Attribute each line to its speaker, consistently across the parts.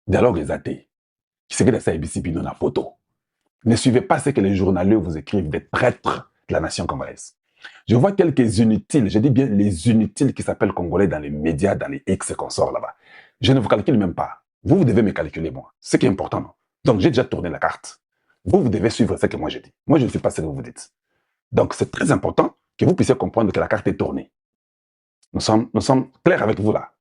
Speaker 1: Dialogue exalté. Qui c'est que de ça ABC Pino na photo. Ne suivez pas ce que les journalistes vous écrivent des traîtres de la nation congolaise. Je vois quelques inutiles, je dis bien les inutiles qui s'appellent Congolais dans les médias, dans les X qu'on sort là-bas. Je ne vous calcule même pas. Vous devez me calculer, moi. Ce qui est important, non? Donc, j'ai déjà tourné la carte. Vous devez suivre ce que moi je dis. Moi, je ne sais pas ce que vous dites. Donc, c'est très important que vous puissiez comprendre que la carte est tournée. Nous sommes clairs avec vous là.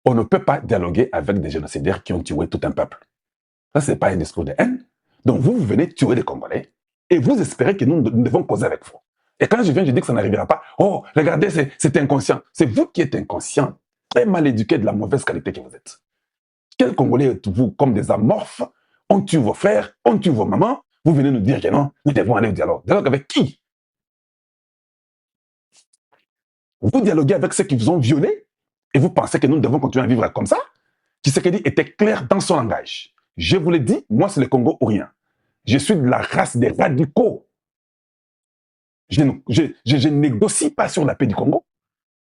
Speaker 1: On ne peut pas dialoguer avec des génocidaires qui ont tué tout un peuple. Ça, ce n'est pas un discours de haine. Donc, vous venez tuer des Congolais et vous espérez que nous devons causer avec vous. Et quand je viens, je dis que ça n'arrivera pas. Oh, regardez, c'est inconscient. C'est vous qui êtes inconscient, très mal éduqué, de la mauvaise qualité que vous êtes. Quels Congolais êtes-vous comme des amorphes? On tue vos frères, on tue vos mamans. Vous venez nous dire que non, nous devons aller au dialogue. Dialogue avec qui? Vous dialoguez avec ceux qui vous ont violés et vous pensez que nous devons continuer à vivre comme ça? Tshisekedi était clair dans son langage. Je vous l'ai dit, moi c'est le Congo ou rien. Je suis de la race des radicaux. Je ne négocie pas sur la paix du Congo.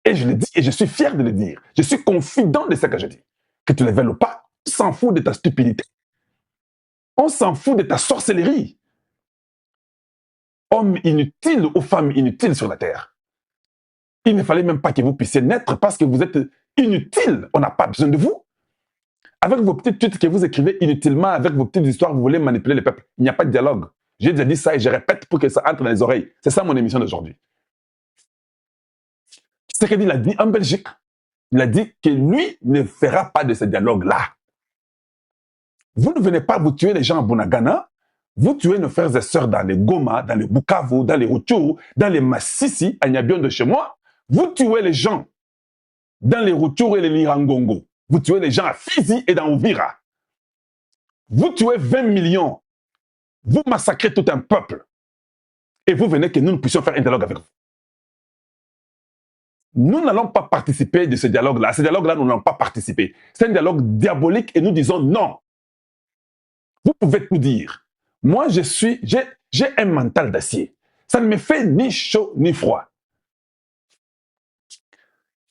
Speaker 1: Et je le dis, et je suis fier de le dire. Je suis confident de ce que je dis. Que tu le veuilles ou pas, on s'en fout de ta stupidité. On s'en fout de ta sorcellerie. Homme inutile ou femme inutile sur la terre. Il ne fallait même pas que vous puissiez naître parce que vous êtes inutile. On n'a pas besoin de vous. Avec vos petites tweets que vous écrivez inutilement, avec vos petites histoires, vous voulez manipuler le peuple. Il n'y a pas de dialogue. J'ai déjà dit ça et je répète pour que ça entre dans les oreilles. C'est ça mon émission d'aujourd'hui. Ce qu'il a dit en Belgique, il a dit que lui ne fera pas de ce dialogue-là. Vous ne venez pas vous tuer les gens à Bunagana, vous tuez nos frères et sœurs dans les Goma, dans les Bukavu, dans les Rutshuru, dans les Massissi, à Nyabion de chez moi. Vous tuez les gens dans les Rutshuru et les Lirangongo. Vous tuez les gens à Fizi et dans Ouvira. Vous tuez 20 millions. Vous massacrez tout un peuple. Et vous venez que nous puissions faire un dialogue avec vous. Nous n'allons pas participer de ce dialogue-là. Ce dialogue-là, nous n'allons pas participer. C'est un dialogue diabolique et nous disons non. Vous pouvez tout dire. Moi, j'ai un mental d'acier. Ça ne me fait ni chaud ni froid.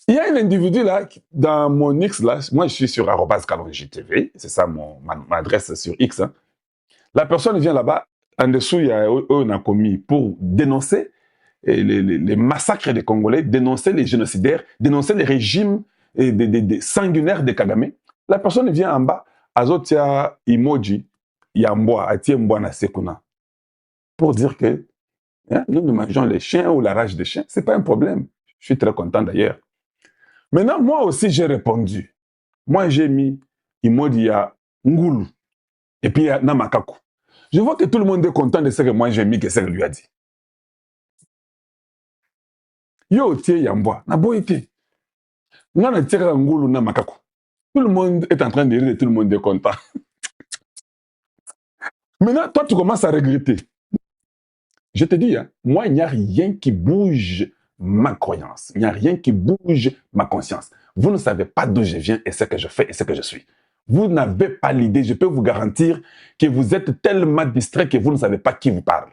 Speaker 1: Il y a un individu là, dans mon X, là, moi je suis sur @kalonji.tv, c'est ça mon adresse sur X. Hein. La personne vient là-bas, en dessous, il y a on a commis pour dénoncer les massacres des Congolais, dénoncer les génocidaires, dénoncer les régimes sanguinaires de Kagame. La personne vient en bas, azotia emoji, yamboa, atie mboa na sekuna, pour dire que hein, nous mangeons les chiens ou la rage des chiens, c'est pas un problème. Je suis très content d'ailleurs. Maintenant, moi aussi, j'ai répondu. Moi, j'ai mis emoji ya ngulu, et puis ya namakaku. Je vois que tout le monde est content de ce que moi j'ai mis, que ce que lui a dit. Yo tie yamboa, na boite. Ngana tira ngulu na makaku. Tout le monde est en train de rire et tout le monde est content. Maintenant, toi, tu commences à regretter. Je te dis, hein, moi, il n'y a rien qui bouge ma croyance. Il n'y a rien qui bouge ma conscience. Vous ne savez pas d'où je viens et ce que je fais et ce que je suis. Vous n'avez pas l'idée. Je peux vous garantir que vous êtes tellement distrait que vous ne savez pas qui vous parle.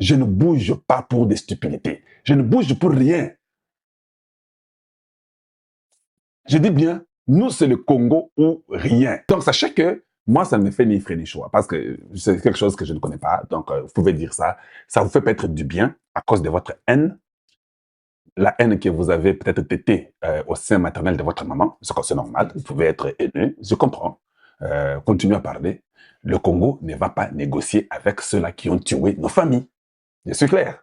Speaker 1: Je ne bouge pas pour des stupidités. Je ne bouge pour rien. Je dis bien, nous, c'est le Congo ou rien. Donc, sachez que moi, ça ne me fait ni frais ni choix parce que c'est quelque chose que je ne connais pas. Donc, vous pouvez dire ça. Ça vous fait peut-être du bien à cause de votre haine. La haine que vous avez peut-être tétée au sein maternel de votre maman. C'est normal. Vous pouvez être haineux. Je comprends. Continuez à parler. Le Congo ne va pas négocier avec ceux-là qui ont tué nos familles. Je suis clair.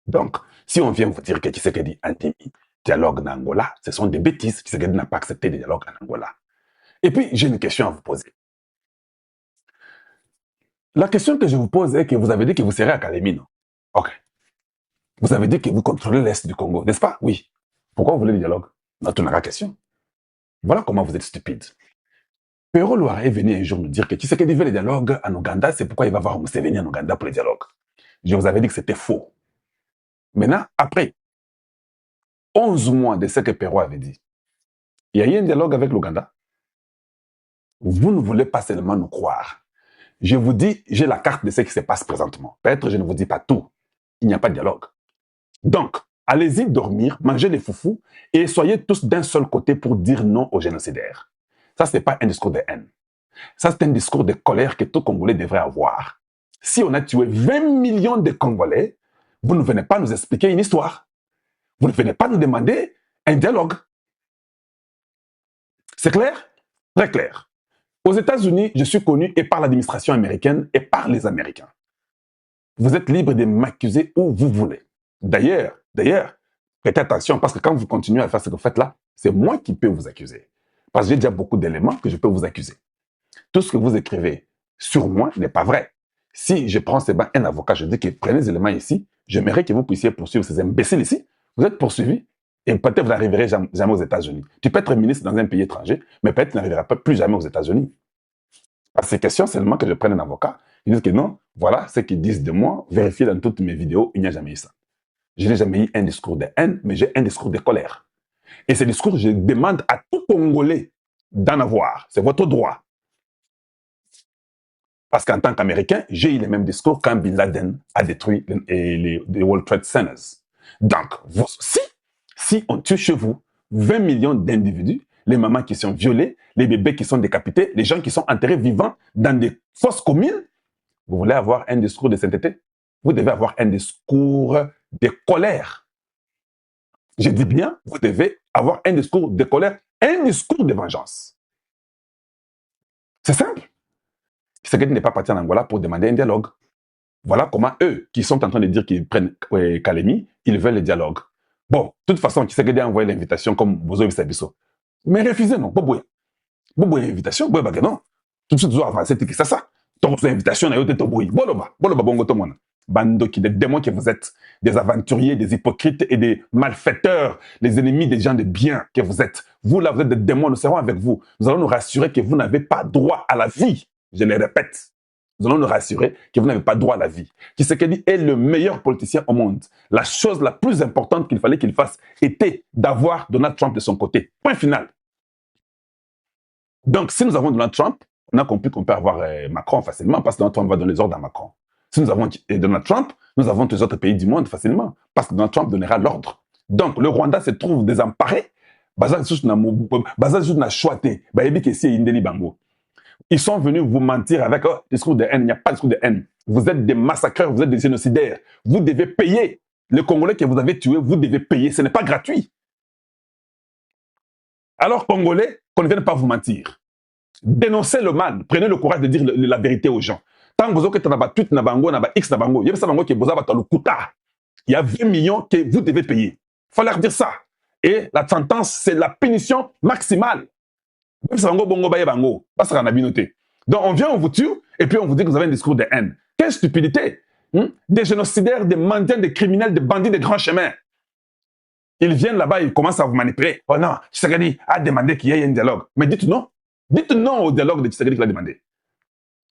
Speaker 1: Donc, si on vient vous dire que Tshisekedi anti dialogue en Angola, ce sont des bêtises. Tshisekedi n'a pas accepté des dialogues en Angola. Et puis, j'ai une question à vous poser. La question que je vous pose est que vous avez dit que vous serez à Kalemi, non? Ok. Vous avez dit que vous contrôlez l'Est du Congo, n'est-ce pas? Oui. Pourquoi vous voulez le dialogue? On n'a pas question. Voilà comment vous êtes stupide. Pero Loire est venu un jour nous dire que Tshisekedi veut le dialogue en Ouganda, c'est pourquoi il va voir Museveni en Ouganda pour le dialogue. Je vous avais dit que c'était faux. Maintenant, après 11 mois de ce que Pero avait dit, il y a eu un dialogue avec l'Ouganda. Vous ne voulez pas seulement nous croire. Je vous dis, j'ai la carte de ce qui se passe présentement. Peut-être je ne vous dis pas tout. Il n'y a pas de dialogue. Donc, allez-y dormir, mangez des foufous et soyez tous d'un seul côté pour dire non aux génocidaires. Ça, ce n'est pas un discours de haine. Ça, c'est un discours de colère que tout Congolais devrait avoir. Si on a tué 20 millions de Congolais, vous ne venez pas nous expliquer une histoire. Vous ne venez pas nous demander un dialogue. C'est clair? Très clair. Aux États-Unis, je suis connu et par l'administration américaine et par les Américains. Vous êtes libre de m'accuser où vous voulez. D'ailleurs, faites attention parce que quand vous continuez à faire ce que vous faites là, c'est moi qui peux vous accuser. Parce que j'ai déjà beaucoup d'éléments que je peux vous accuser. Tout ce que vous écrivez sur moi n'est pas vrai. Si je prends un avocat, je dis que prenez les éléments ici, j'aimerais que vous puissiez poursuivre ces imbéciles ici. Vous êtes poursuivis et peut-être vous n'arriverez jamais aux États-Unis. Tu peux être ministre dans un pays étranger, mais peut-être tu n'arriveras plus jamais aux États-Unis. À ces questions, seulement que je prenne un avocat, ils disent que non, voilà ce qu'ils disent de moi, vérifiez dans toutes mes vidéos, il n'y a jamais eu ça. Je n'ai jamais eu un discours de haine, mais j'ai un discours de colère. Et ce discours, je demande à tout Congolais d'en avoir. C'est votre droit. Parce qu'en tant qu'Américain, j'ai eu le même discours quand Bin Laden a détruit les World Trade Centers. Donc, si on tue chez vous 20 millions d'individus, les mamans qui sont violées, les bébés qui sont décapités, les gens qui sont enterrés vivants dans des fosses communes, vous voulez avoir un discours de sainteté? Vous devez avoir un discours de colère. Je dis bien, vous devez avoir un discours de colère, un discours de vengeance. C'est simple. Tshisekedi n'est pas parti en Angola pour demander un dialogue. Voilà comment eux, qui sont en train de dire qu'ils prennent Kalemi, ils veulent le dialogue. Bon, de toute façon, Tshisekedi a envoyé l'invitation comme Bozo Bisabiso. Mais refusez, non, pas boué. Bobo invitation, boy baga non. Tout de suite, vous avancez, c'est ça. Donc, invitation, na yote to boy. Boloba bongo to mona. Bando qui des démons que vous êtes, des aventuriers, des hypocrites et des malfaiteurs, les ennemis des gens de bien que vous êtes. Vous, là, vous êtes des démons, nous serons avec vous. Nous allons nous rassurer que vous n'avez pas droit à la vie. Je le répète. Nous allons nous rassurer que vous n'avez pas droit à la vie. Tshisekedi est le meilleur politicien au monde. La chose la plus importante qu'il fallait qu'il fasse était d'avoir Donald Trump de son côté. Point final. Donc, si nous avons Donald Trump, on a compris qu'on peut avoir Macron facilement parce que Donald Trump va donner les ordres à Macron. Si nous avons Donald Trump, nous avons tous les autres pays du monde facilement parce que Donald Trump donnera l'ordre. Donc, le Rwanda se trouve désemparé. Ils sont venus vous mentir avec discours de haine. Il n'y a pas de discours de haine. Vous êtes des massacreurs, vous êtes des génocidaires. Vous devez payer. Les Congolais que vous avez tués, vous devez payer. Ce n'est pas gratuit. Alors, Congolais, qu'on ne vienne pas vous mentir. Dénoncez le mal. Prenez le courage de dire la vérité aux gens. Tant que vous avez tweet, X, il y a 20 millions que vous devez payer. Il faut leur dire ça. Et la sentence, c'est la punition maximale. Donc, on vient, on vous tue, et puis on vous dit que vous avez un discours de haine. Quelle stupidité! Des génocidaires, des mendiants, des criminels, des bandits de grands chemins. Ils viennent là-bas, ils commencent à vous manipuler. Oh non, Tshisekedi a demandé qu'il y ait un dialogue. Mais dites non. Dites non au dialogue de Tshisekedi qu'il a demandé.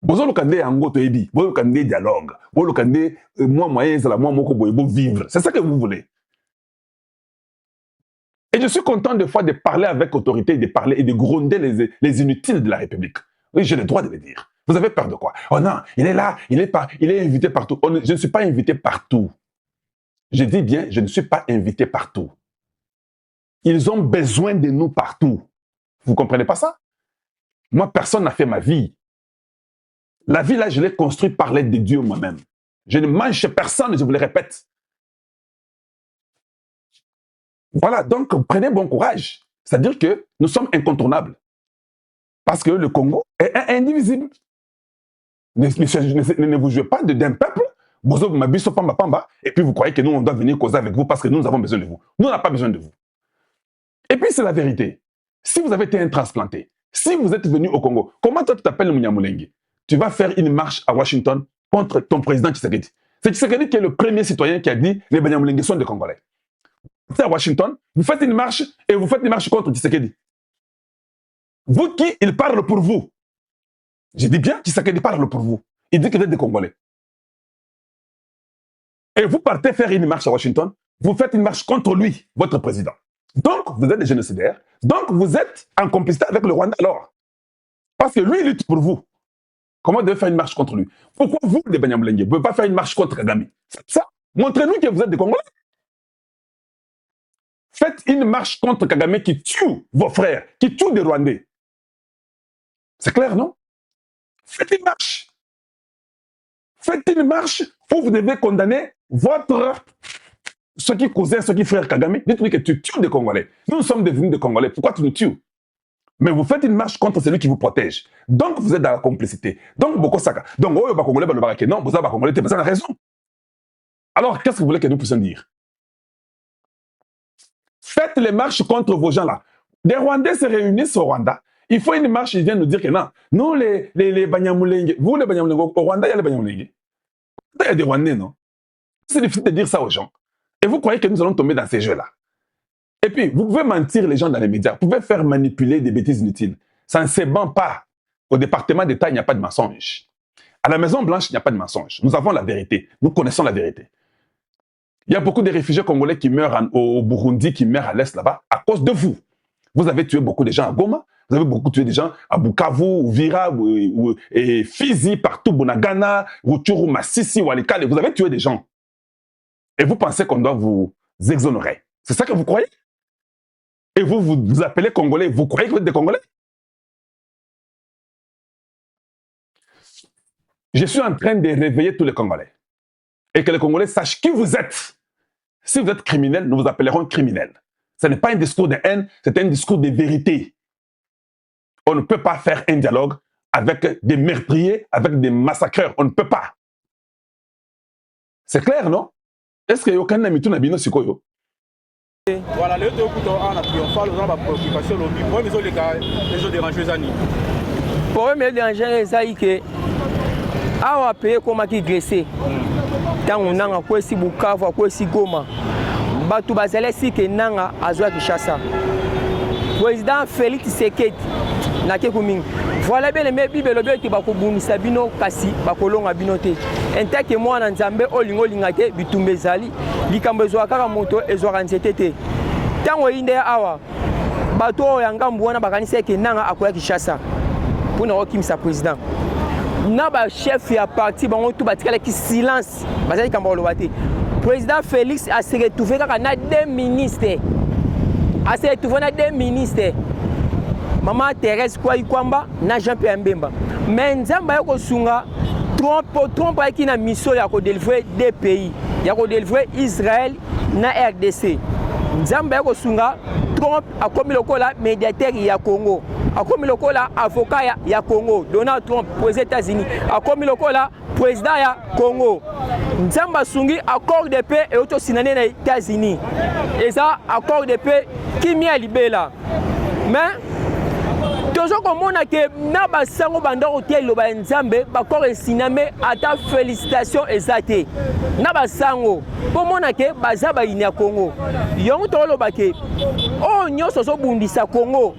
Speaker 1: Bozo lokande ango toyebi, bozo lokande dialogue, bozo lokande moi moyen c'est la moi moko boyebo vivre. C'est ça que vous voulez. Et je suis content des fois de parler avec autorité, de parler et de gronder les inutiles de la République. Oui, j'ai le droit de le dire. Vous avez peur de quoi? Oh non, il est là, il est invité partout. Je ne suis pas invité partout. Je dis bien, je ne suis pas invité partout. Ils ont besoin de nous partout. Vous ne comprenez pas ça? Moi, personne n'a fait ma vie. La vie, là, je l'ai construite par l'aide de Dieu moi-même. Je ne mange chez personne, je vous le répète. Voilà, donc prenez bon courage. C'est-à-dire que nous sommes incontournables. Parce que le Congo est indivisible. Ne vous jouez pas d'un peuple, et puis vous croyez que nous, on doit venir causer avec vous parce que nous avons besoin de vous. Nous, on n'a pas besoin de vous. Et puis, c'est la vérité. Si vous avez été un transplanté, si vous êtes venu au Congo, comment toi tu t'appelles Munyamulenge? Tu vas faire une marche à Washington contre ton président Tshisekedi. C'est Tshisekedi qui est le premier citoyen qui a dit les Banyamulenge sont des Congolais. C'est à Washington, vous faites une marche et vous faites une marche contre Tshisekedi. Vous qui, il parle pour vous. Je dis bien Tshisekedi parle pour vous. Il dit que vous êtes des Congolais. Et vous partez faire une marche à Washington, vous faites une marche contre lui, votre président. Donc, vous êtes des génocidaires. Donc, vous êtes en complicité avec le Rwanda alors. Parce que lui, il lutte pour vous. Comment vous devez faire une marche contre lui? Pourquoi vous, les Banyamulenge, vous ne pouvez pas faire une marche contre Kagame? Ça, montrez-nous que vous êtes des Congolais. Faites une marche contre Kagame qui tue vos frères, qui tue des Rwandais. C'est clair, non? Faites une marche. Faites une marche où vous devez condamner ceux qui cousaient, ceux qui frères Kagame. Dites-lui que tu tues des Congolais. Nous sommes devenus des Congolais. Pourquoi tu nous tues? Mais vous faites une marche contre celui qui vous protège. Donc, vous êtes dans la complicité. Donc, beaucoup Saka. Donc, oh, les Congolais, non, vous avez Congolais, vous avez raison. Alors, qu'est-ce que vous voulez que nous puissions dire? Faites les marches contre vos gens-là. Des Rwandais se réunissent au Rwanda. Il faut une marche, ils viennent nous dire que non. Nous, les Banyamulenge, vous, les Banyamulenge, au Rwanda, il y a les Banyamulenge. Il y a des Rwandais, non? C'est difficile de dire ça aux gens. Et vous croyez que nous allons tomber dans ces jeux-là? Et puis, vous pouvez mentir les gens dans les médias. Vous pouvez faire manipuler des bêtises inutiles. Ça ne se vend pas. Au département d'État, il n'y a pas de mensonge. À la Maison-Blanche, il n'y a pas de mensonge. Nous avons la vérité. Nous connaissons la vérité. Il y a beaucoup de réfugiés congolais qui meurent au Burundi, qui meurent à l'Est là-bas, à cause de vous. Vous avez tué beaucoup de gens à Goma. Vous avez beaucoup tué des gens à Bukavu, Uvira, et Fizi, partout, Bunagana, Rutshuru, Masisi, Walikale. Vous avez tué des gens. Et vous pensez qu'on doit vous exonérer. C'est ça que vous croyez? Et vous appelez Congolais. Vous croyez que vous êtes des Congolais? Je suis en train de réveiller tous les Congolais. Et que les Congolais sachent qui vous êtes. Si vous êtes criminel, nous vous appellerons criminel. Ce n'est pas un discours de haine, c'est un discours de vérité. On ne peut pas faire un dialogue avec des meurtriers, avec des massacreurs. On ne peut pas. C'est clair, non? Est-ce qu'il y a aucun ami tout nabino sikoyo?
Speaker 2: Voilà, les deux couteaux en triomphal, on a préoccupation lobby. Pour les autres dérangés les années.
Speaker 3: Pour me déranger les aïe que awa paye comme qui glissé. Tant on a quoi si Bukavu, quoi si Goma. Batu bazale si que nanga azwa Kinshasa. Président Félix Tshisekedi na ke kumingi. Voilà bien les bible le bien qui ba ko bumisa bino kasi ba ko longa bino te. Enta ke mwana nzambe olingo lingake bitumbe zali likambo ezwa kaka moto ezwa nzete te. Tango inde awa bato yanga mbwana bakanisa ke nanga akoya Kinshasa. Pona okimisa président. Na ba chef ya parti bango tout batikala ki silence bazali kamba lobate. Président Félix a se retrouvé kaka na deux ministres. A se retrouvé na deux ministres. Maman Thérèse Kwamba na Jean-Pierre Mbemba. Mais nzamba yako sunga trompe qui na mission ya ko délivrer des pays. Ya ko délivrer Israël na RDC. Nzamba yako sunga Trump a commis le kola médiateur ya Congo. A commis le kola avocat ya Congo. Donald Trump aux États-Unis. A commis le kola président ya Congo. Nzamba sungi accord de paix et auto sinané na États-Unis. Et ça accord de paix qui mi a libéla. Mais toujours comme on a que naba sango bandoro tel lo ba nzambe ba ko siname ata félicitations exacte naba sango pour mon que bazaba inia Congo yongo to lo ba ke o nyoso so bundisa Congo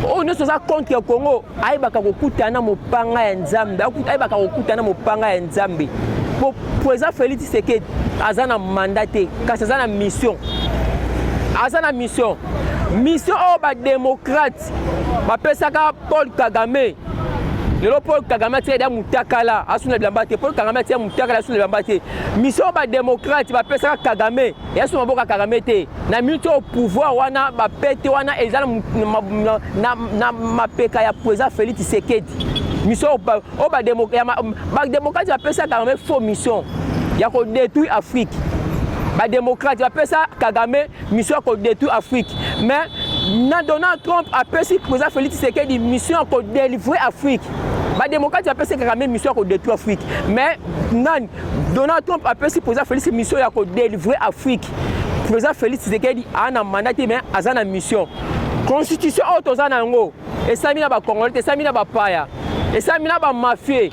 Speaker 3: o nyoso za contre Congo ai baka kokutana mopanga ya nzambe ai baka kokutana mopanga ya nzambe pour président Félix Tshisekedi azana mandaté kasi azana mission mission au ba démocrate ba pesaka Paul Kagame lelo Paul Kagame tie da mutakala asuna bilambate Paul Kagame tie mutakala asuna bilambate mission ba démocrate ba pesaka Kagame yasu maboka Kagame te na minute au pouvoir wana ba pete wana ezala na mapeka ya président Félix Tshisekedi mission au ba démocrate ba pesaka Kagame faux mission ya ko détruire Afrique. Ba démocrate va faire ça Kagame mission pour détruire Afrique. Mais Donald Trump a perçu président Félix Tshisekedi mission pour délivrer Afrique. Ba démocrate va faire ça Kagame mission pour détruire Afrique. Mais Donald Trump a perçu président Félix mission pour délivrer Afrique. Président Félix Tshisekedi a un mandat mais a une mission. Constitution autozana ngo et ça mina ba Congolais, et ça mina ba paya. Et ça mina ba mafia.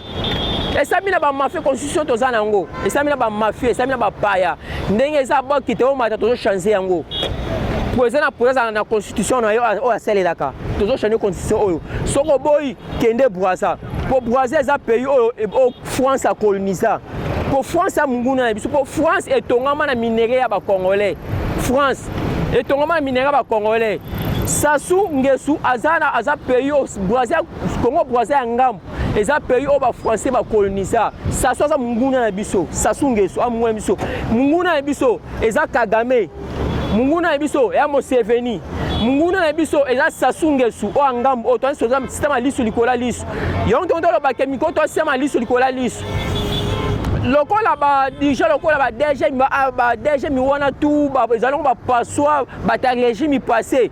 Speaker 3: Et ça mina ba mafia constitution tozana ngo et ça mina ba mafia et ça mina ba paya ndenge za ba kite o mata tozo changer yango président na constitution na yo o aselelaka tozo changer constitution oyo soko boy kende Brazza pour Brazza za pays oyo France a colonisé pour France a munguna na biso pour France etongama na minerai ya ba Congolais France etongama na minerai ya ba Congolais Sassou Nguesso aza pays Brazza Congo Brazza ngam eza pays au ba français ba coloniser Sassou aza munguna na biso Sassou Nguesso amwe biso munguna na biso eza Kagame munguna na biso ya Museveni munguna na biso eza sasungesu o angambu o to soza système lisu likola lisu yonto ndo ba kemiko to système lisu likola lisu lokola ba déjà lokola ba DG mi wana tout ba ezalongo ba passoir ba ta régime passé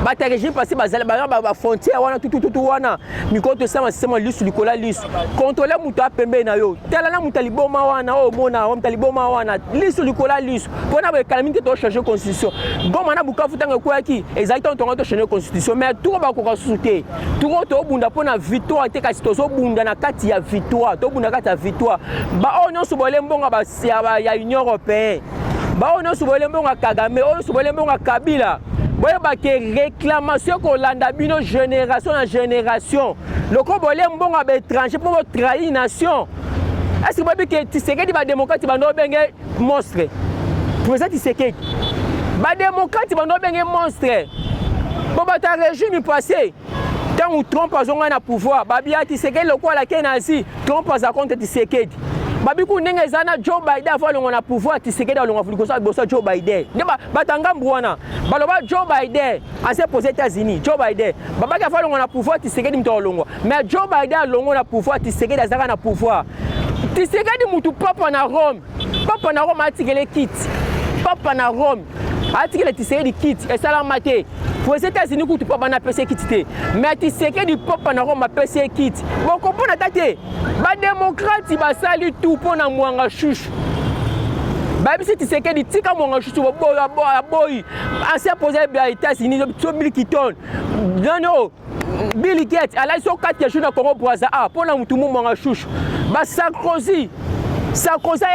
Speaker 3: bata régime passé ba frontière wana tout wana mikoto sama système lisu likola lisu contrôler muto apembe na yo tela na muto liboma wana o mona o muto liboma wana lisu likola lisu pona ba calamité to changer constitution goma na Bukavu tanga kwa ki exactement to changer constitution mais tout ba ko souté tout to bunda pona victoire te kasi to so bunda na kati ya victoire to bunda kati ya victoire ba o nyonso bolé mbonga ba ya Union européenne ba o nyonso bolé mbonga Kagame o nyonso bolé mbonga Kabila. Boye ba ke réclamation ko landa bino génération en génération. Le ko bolé mbonga ba étranger pour trahir nation. Est-ce que ba ke Tshisekedi ba démocrate ba no benge monstre. Président Tshisekedi. Ba démocrate ba no benge monstre. Bo ba ta régime passé. Tant ou Trump azonga na pouvoir, ba bia Tshisekedi le ko la kenazi, Trump aza contre Tshisekedi. Babiku ndenge zana Joe Biden avalonga na pouvoir Tshisekedi alonga fulikosa bosa Joe Biden ndeba batanga mbwana baloba Joe Biden ancien président États-Unis Joe Biden babaki avalonga na pouvoir Tshisekedi mto alonga mais Joe Biden alonga na pouvoir Tshisekedi azaka na pouvoir Tshisekedi mutu papa na Rome atikele kit papa na Rome atikele Tshisekedi kit esala mate pour les États-Unis kutu papa na PC kit te mais Tshisekedi papa na Rome PC kit bon comprendre tate ba démocrate ba sali tout pona mwanga chouchou ba bisi Tshisekedi tika mwanga chouchou boy ancien président des États-Unis so Bill Clinton non Bill Gates ala so 4 jours na Congo Brazza pona mutu mwanga chouchou ba Sarkozy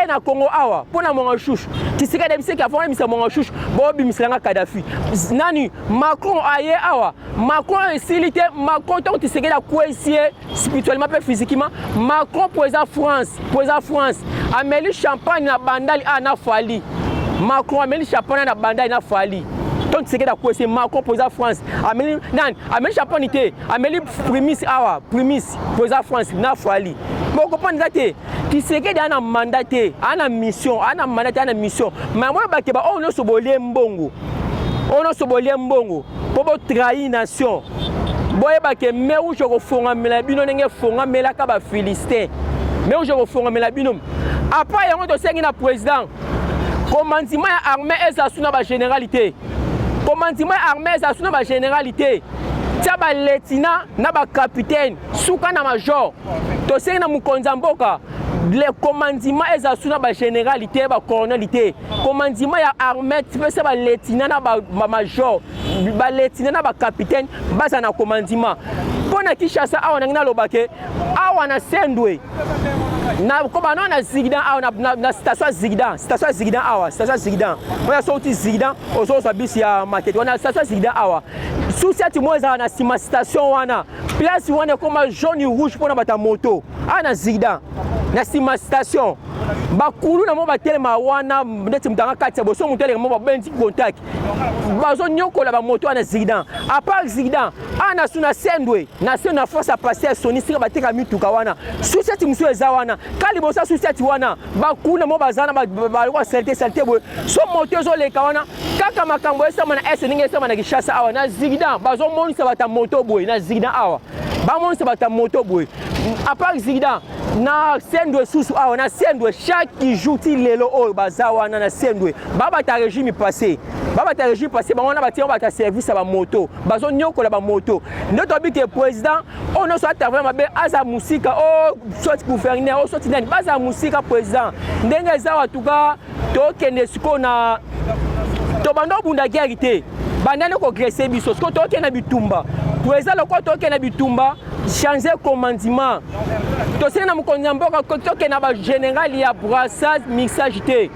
Speaker 3: na Congo awa pona mwanga chouchou Tshisekedi bisi ka fona misa mwanga chouchou bo bimislanga Kadhafi nani Macron aye awa Macron esilité Macron tant Tshisekedi a coincé spirituellement et physiquement Macron président France ameli champagne na bandali na fali Macron ameli champagne na bandali na fali tant Tshisekedi a coincé Macron président France ameli champagne te ameli prémisse président France na fali bon comprendre date Tshisekedi ana mandaté ana mission mais moi ba ke ba on so bolé mbongo pour trahir nation boye ba ke me u joko fonga mela bino nenge fonga mela ka ba philistin me u joko fonga mela bino après yango to sengi na président commandement ya armée ezasuna ba généralité tia ba lieutenant na ba capitaine suka na major to sengi na mukonza mboka le commandement ezasuna ba généralité ba colonalité commandement ya armée tipesa ba lieutenant na ba major ba lieutenant na ba capitaine baza na commandement pona Kinshasa awa na ngina lobake awa na Sendwe na koba na Zigdan awa na station Zigdan awa oya sauti Zigdan ozo bisi ya market wana station Zigdan awa souciati moza na sima station wana place wana comme jaune rouge pona bata moto ana Zigdan na sima station bakulu na mo batelema wana ndeti mtanga kati boso mutele mo babenzi contact bazo nyokola ba moto ana Zigdan a part Zigdan ana suna Sendwe na sena force a passer soni sika bateka mituka wana souciati muso eza wana kali bosa souciati wana bakulu na mo bazana ba salté bo so moto zo leka wana kaka makambo esa mana ese ninge esa mana Kinshasa awa na Zigdan bazo monisa bata moto boy na Zigdan awa ba monisa bata moto boy a part Zigdan na Sendwe susu awa na Sendwe chaque jour ti lelo o bazawa na Sendwe baba ta régime passé bango na batia ba ta service ba moto bazo nyokola ba moto ndoto bi ke président on no so intervenir mabe aza musika o soit gouverneur o soit nani baza musika président ndenge zawa tuka to kende siko na to bando bunda guerre te bandane ko gresser biso siko to kena bitumba président loko to kena bitumba changer commandement to sena mukonza mboka to kena ba général ya brassage mixage te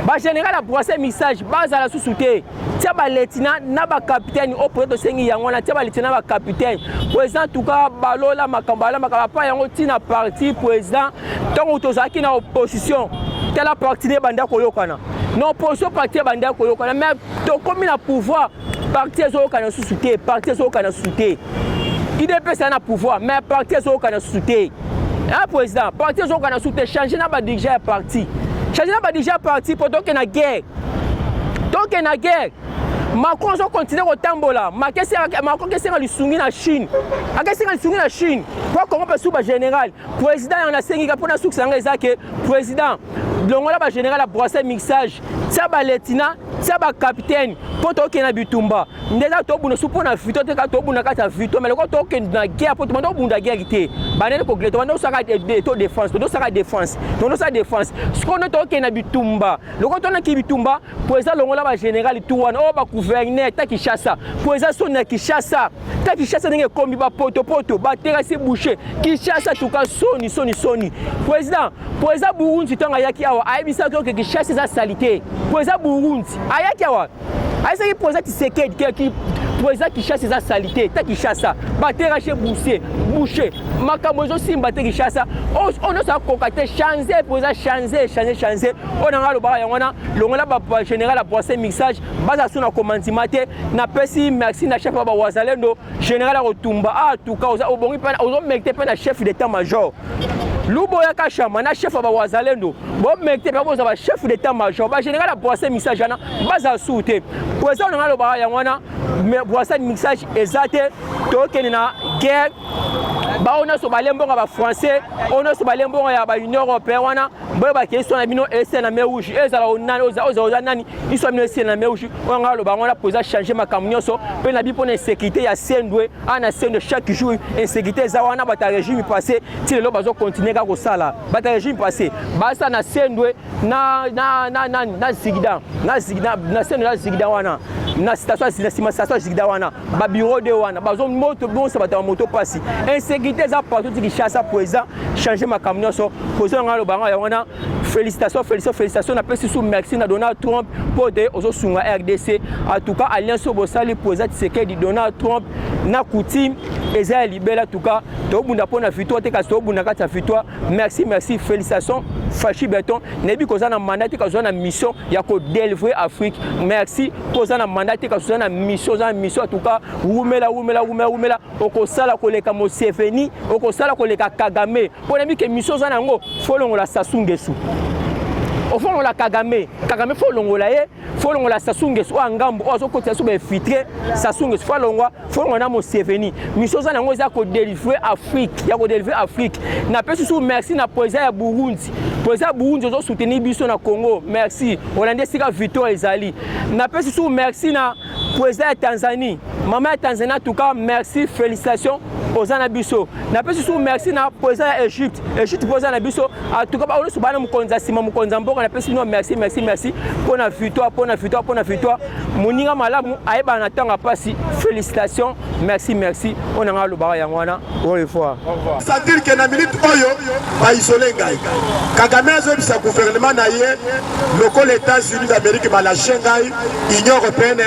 Speaker 3: ba général ya brassage mixage baza la sous-souté tia ba lieutenant na ba capitaine au projet sengi yango na tia ba lieutenant ba capitaine président tuka balola makambala makaba yango tina parti président tant to zaki na opposition tela parti ne banda koyokana non opposition parti banda koyokana mais to komi na pouvoir parti zo kana sous-souté IDP c'est un pouvoir mais parti zo kana sous-souté un président parti zo kana sous-souté changer na ba dirigeant parti pour donc na guerre Macron a continué au tambola. Macron a lisungi na Chine. A lisungi na Chine. Pour qu'on peut sous général. Président on a 5 pour na succès que président longola ba général a brossé mixage. Ça ba lieutenant, ça ba capitaine. Pour toi qui na bitumba. Ndeza to buno supo na vito te ka to buna kata vito mais le ko to ke na guerre pour to bunda guerre té. Banene ko gleto no saka to défense, to saka défense. To no saka défense. Ce qu'on to ke na bitumba. Le ko to na ki bitumba, président longola ba général tout wana o ba gouverneur ta Kinshasa. Président son na Kinshasa. Ta Kinshasa ndenge kombi ba poto ba terrasse boucher. Kinshasa tuka soni. Président Burundi tanga yaki awa aibisa ko ke Kinshasa za salité. Président Burundi ayaki awa. Aïssa qui pose qui président qui chasse sa salité, ta qui chasse ça, battre boucher, makamozo simba te qui chasse on a ça concaté changer changer, on a le bar on a le général a brossé mixage, base sur na commandement na pesi merci na chef ba wazalendo général Otumba tout cas au bon on mecte pas na chef d'état-major. Lubo ya kashama na chef ba wazalendo bon mecte pas ba chef d'état-major ba général a brossé mixage na base soute président na le bar ya wana brossé mixage exact to kenina guerre ba on a so balembo ba français on a so balembo ya ba union européenne wana ba ba question na bino ese na meuji ezala onani oza nani iso bino ese na meuji on nga lo ba on a posé changer makamnyo so pe na bi pour na sécurité ya sendwe ana sendwe chaque jour insécurité za wana ba ta régime passé ti le bazo continuer ka ko sala ba ta régime passé ba sa na sendwe na zigida na sendwe na zigida wana na station zigida wana ba bureau de wana bazo moto bon ça ba ta moto passi insécurité za partout qui chasse présent changer makamnyo so poser nga lo ba nga ya wana félicitations na pesi sous merci na Donald Trump pour de ozo sunga RDC en tout cas alliance bosali posati sekedi Donald Trump na coutume eza libela en tout cas to bunda pona victoire te ka to bunda kata victoire merci félicitations Fachi Beton nebi koza na mandat te ka zo na mission ya ko délivrer Afrique merci koza na mandat te ka zo na mission en tout cas wumela oko sala ko leka Museveni oko sala ko leka Kagame pona mi ke mission za nango folongo la Sassou Nguesso au fond on la Kagame folongo la folongo la Sassou Nguesso ngambo ozo kotia so be filtrer Sassou Nguesso folongo na Museveni mission za nango za ko délivrer Afrique na pesi sous merci na président ya Burundi ozo soutenir biso na Congo merci Hollande sika victoire ezali na pesi sous merci na président ya Tanzanie maman ya Tanzanie en tout cas merci félicitations Ozana biso na pesi sous merci na président ya Égypte président na biso en tout cas ba olo subana mukonza sima mukonza mboko na pesi no merci pour na victoire moninga malamu ayeba na tanga pasi félicitations merci on a le bara ya ngwana au revoir
Speaker 4: ça dire que na minute oyo ba isolé ngai Kagame azobisa gouvernement na ye loko les États-Unis d'Amérique ba la Shanghai Union européenne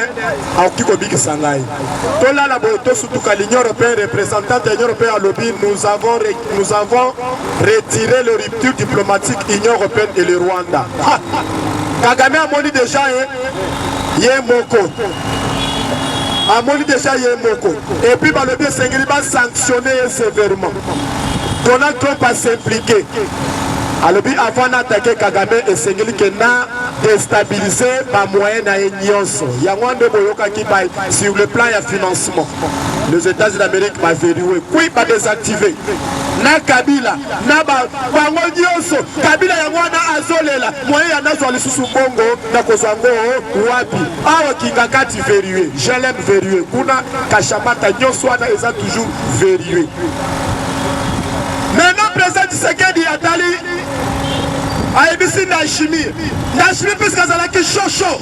Speaker 4: au kiko biki sangai to la boto surtout que l'Union européenne représentante de l'Union européenne à lobby nous avons retiré le rupture diplomatique Union européenne et le Rwanda. Kagame a moni déjà Yemoko. Et puis le lobby s'engage va sanctionner sévèrement. Donald Trump a s'impliqué. Alors avant d'attaquer Kagame et Sengeli qui n'a déstabilisé ma moyenne à Enyonso. Il y a moins de boyoka qui baille sur le plan de financement. Les États-Unis d'Amérique m'a verrouillé. Oui, pas désactivé. Na Kabila, na bango nyonso. Kabila ya mwana azolela. Moyen ya nazo alisusu bongo na kozango wapi. Awa kingakati verrouillé. Je l'aime verrouillé. Kuna kashamata nyonso wana eza toujours verrouillé. Maintenant, président Tshisekedi Atali a émis la chimie puisque ça a été chaud.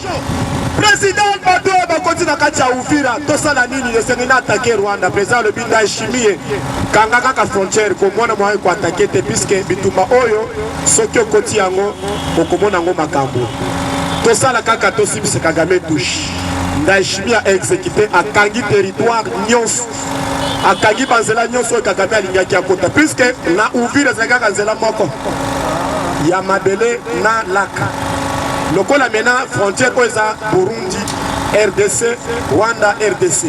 Speaker 4: Président Bado va continuer à faire Uvira. Tout ça, la ligne de attaquer Rwanda. Président le Binda chimie. Kangaka ka frontière, comme moi, moi, attaquer puisque Bituma Oyo, Sokyo Kotiango, Okomonango Makambo. Tout ça, la Kaka Tosim, c'est Kagame touche. La chimie a exécuté à Kangi territoire Nyons. A Kangi Banzela Nyons, Kagame a l'ingaki à Kota. Puisque na Uvira, c'est Kagazela Moko. Yamadele na Laka. Le col maintenant frontière Oza Burundi RDC Rwanda RDC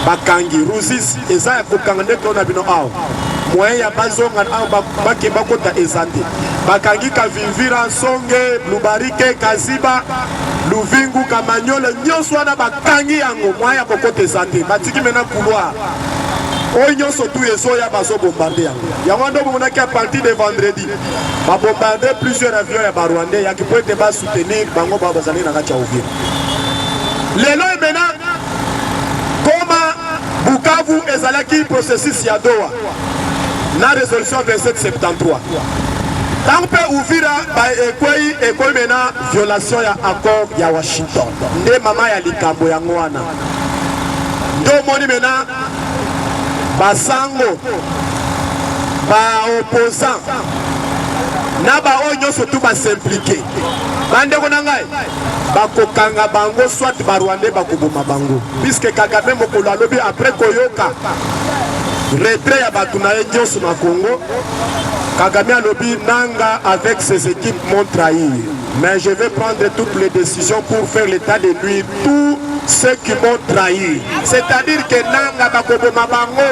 Speaker 4: Bakangi Rusis Eza Kokangande Tona Bino Ao moyen ya bazonga bakemba kota ezate bakangi Kavimvira Songe Lubarike Kaziba Luvingu Kamanyole nyonso wana bakangi yango moyen ya kokota ezate batiki mena couloir oyo nyonso tu ezoya bazobombarde yango yango ndo bomonaki à partir de vendredi babombarde plusieurs avions ya barwandais yaki po ete basoutenir bango bazali na kati ya Uvira lelo emena koma Bukavu ezalaki processus ya Doha na résolution 2773 tant pe Uvira ekwei mena violation ya accord ya Washington nde mama ya likambo yango wana ndo moni mena basango opposant na oyo nyonso tu s'impliquer bandeko na ngai bakokanga bango soit barwandais bakoboma bango puisque Kagame mokolo alobi après koyoka retrait ya bato na ye nyonso na Congo Kagame alobi nanga avec ses équipes m'ont trahi mais je vais prendre toutes les décisions pour faire l'état de nuire tout ceux qui m'ont trahi, c'est-à-dire que nanga bakoboma bango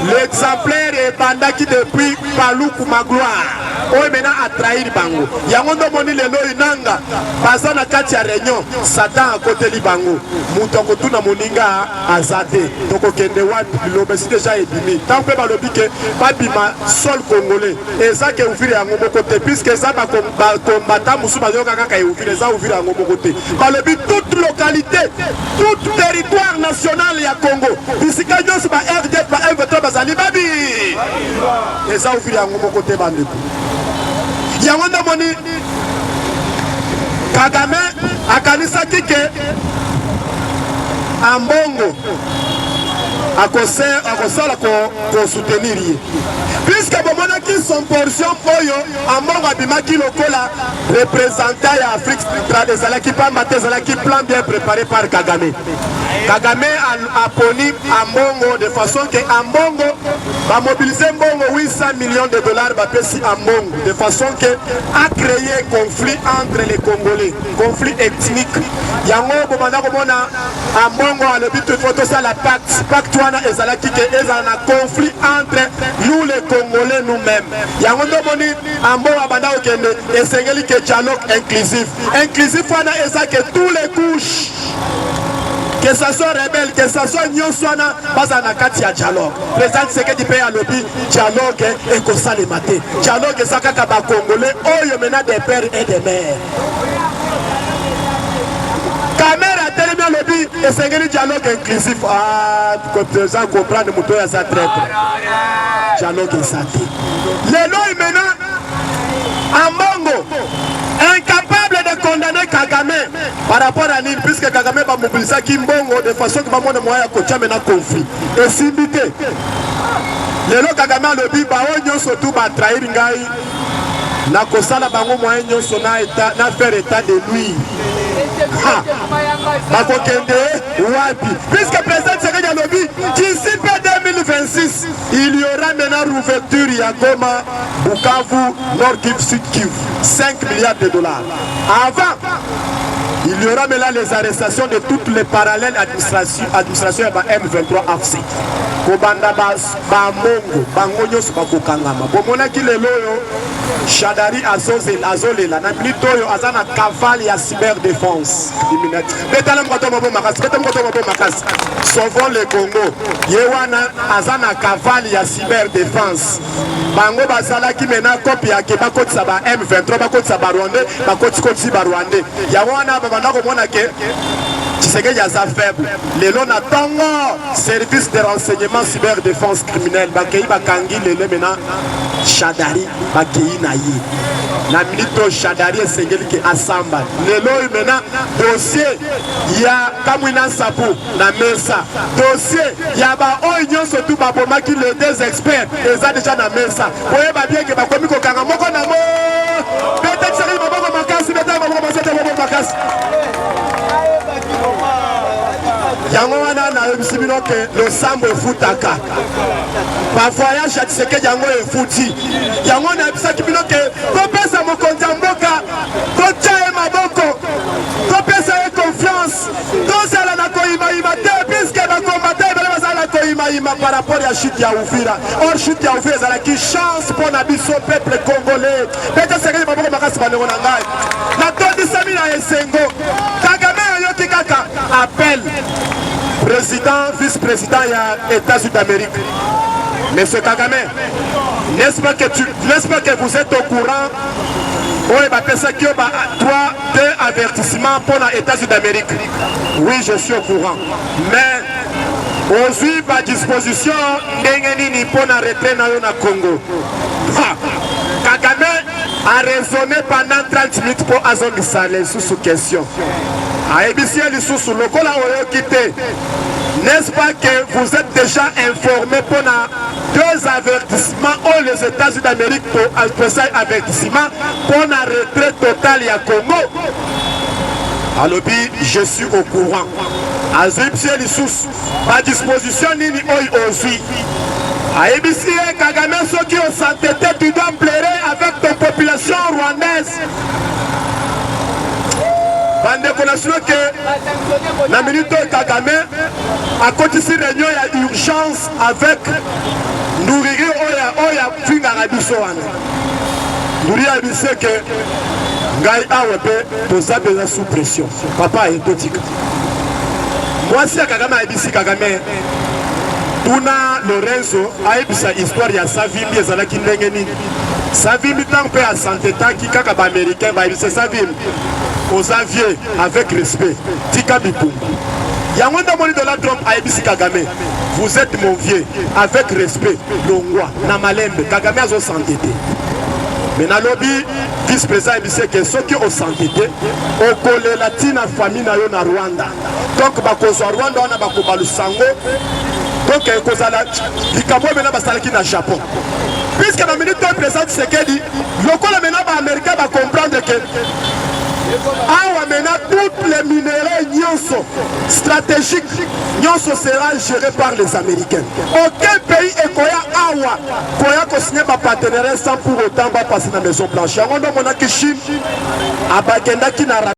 Speaker 4: l'exemplaire est bandaki depuis Paluku Magloire oyo mena a trahir bango yango ndo moni lelo inanga baza na kati ya réunion Satan akoteli bango mutu akotuna moninga azate tokokende wapi bilobe si déjà ebimi tant pe balobi ke babima sol congolais eza ke Uvira yango moko te puisque eza bakombata mosusu bazoyoka kaka Uvira eza Uvira yango moko te balobi toute localité tout territoire national ya Congo bisika nyonso ba RD ba M23 bazali babi eza Uvira yango moko te bandeko yango ndo moni Kagame akanisaki ke ambongo akosala soutenir ye puisque bomonaki son portion oyo ambongo abimaki lokola représentant ya Afrique centrale ezalaki pamba te ezalaki plan bien préparé par Kagame aponi ambongo de façon que ambongo bamobiliser mbongo 800 millions de dollars bapesi ambongo de façon que a créé conflit entre les Congolais conflit ethnique yango bomanda komona ambongo alobi tout faut ça la pacte wana ezalaki ke ezala na conflit entre nous les Congolais nous-mêmes yango ndo moni ambongo abanda okende esengeli ke dialogue inclusif wana eza que tous les couches que ça soit rebelle, que ça soit nyonswana, pas en akati ya dialogue. Président Tshisekedi pe ya lobby dialogue et que ça les maté. Dialogue ça kaka ba congolais, oh yo mena des pères et des mères. Caméra tellement lobby et c'est dialogue inclusif. Ah, comme ça comprendre muto ya sa traite. Dialogue ça. Les lois maintenant en Mongo incapable de condamner Kagame par rapport à l'île, puisque Kagame va mobiliser Kimbongo de façon que va montrer moyen à côté maintenant conflit. Et s'imiter. Les lois Kagame a le but, surtout va trahir Ngai. Na kosala bango moyen nyonso na faire état de nuit. Bakokende wapi. Puisque président Tshisekedi a le but, d'ici 2026, il y aura maintenant l'ouverture à Goma, Bukavu, Nord Kivu, Sud Kivu. 5 milliards de dollars. Avant, il y aura maintenant les arrestations de toutes les parallèles administrations et M23 AFC. Kobanda Bamongo, Bangonyos Bakokangama. Bomonaki Leloyo, Chadari Azolela, Namitoyo Azana Cavale ya cyberdéfense. Sauvons le Congo. Yewana Azana Cavale ya cyberdéfense. Bango Bazala qui mena copie à Kebakot Saba M23, Bakot Saba Rwandais, Bakot Siba Rwandais. Yawana Babana Monake. Tshisekedi a faible. Les lois n'attendent service de renseignement cyberdéfense criminelle. Bakei Bakangi, les lois maintenant Chadari, Bakei Nayi. La milito Chadari et Sengeli qui assemble. Les lois maintenant dossier, il y a Kamwina Sapou, la Mesa. Dossier, il y a Oignon surtout Baboma qui les deux experts. Ils ont déjà la Mesa. Vous voyez bien que Bakomi Kokanga Moko Namo. Peut-être que c'est le moment de Makassi, peut-être yango wana na ebisibino ke le sambo efutaka pa voyage ya Tshisekedi yango efuti yango na ebisaki bino ke kopesa mokonzi ya mboka kotia ye maboko kopesa ye confiance tozala na koyimayima te puisque bakombata ebele bazala na koyima maïma par rapport à chute ya Uvira. Or chute ya Uvira c'est la chance pour nabiso peuple congolais. Peut-être c'est que baboko makasi bango na ngai. Na tondi samina esengo. Kagame yoki kaka appel président vice-président ya États-Unis d'Amérique. Monsieur Kagame, n'est-ce pas que vous êtes au courant? Oui, bah, parce que 2 avertissements pour les États-Unis d'Amérique. Oui, je suis au courant. Mais aujourd'hui, par disposition, n'engeni pour la retraite dans le Congo. Kagame a raisonné pendant 30 minutes pour azongisa les sous question. A ébissé les sous le col a quitté. N'est-ce pas que vous êtes déjà informé pour 2 avertissements aux les États-Unis d'Amérique pour un avertissement pour la retraite totale à Congo? Alors, je suis au courant. À à disposition, Nini aussi. À ABC, Kagame, ceux qui ont s'entêté, tu dois pleurer avec ta population rwandaise. Bande connaissons que la minute Kagame a continué réunion il y a urgence avec Nouriri Oya Fingarabisoane. Nouriri a dit que Gaï Awepe pose besoin sous pression. Papa est totique. Moi si Kagame a dit Kagame Tuna Lorenzo a dit sa histoire ya Savimbi ezalaki ndenge nini. Savimbi tant que a santé tant qui kaka ba américain ba c'est Savimbi. Aux aviers avec respect. Tika Bipou. Yawanda Moni de la Trump a dit Kagame. Vous êtes mon vieux. Avec respect. Longwa. Namalembe. Kagame a s'entêté. Mais dans le lobby, vice-président a dit que ceux qui ont s'entêté, au collé latine famille na Rwanda. Donc, bakozo Rwanda, on a bakobalu sango. Donc, kozala likabo mena basalaki na Japon. Puisque la minute de président Tshisekedi, le col mena ba américain va comprendre que awa mena toutes les minéraux stratégiques sera géré par les Américains. Aucun pays est koya awa koya ko signer ba partenariat sans pour autant passer dans la Maison Blanche. On a Chine abakenda ki na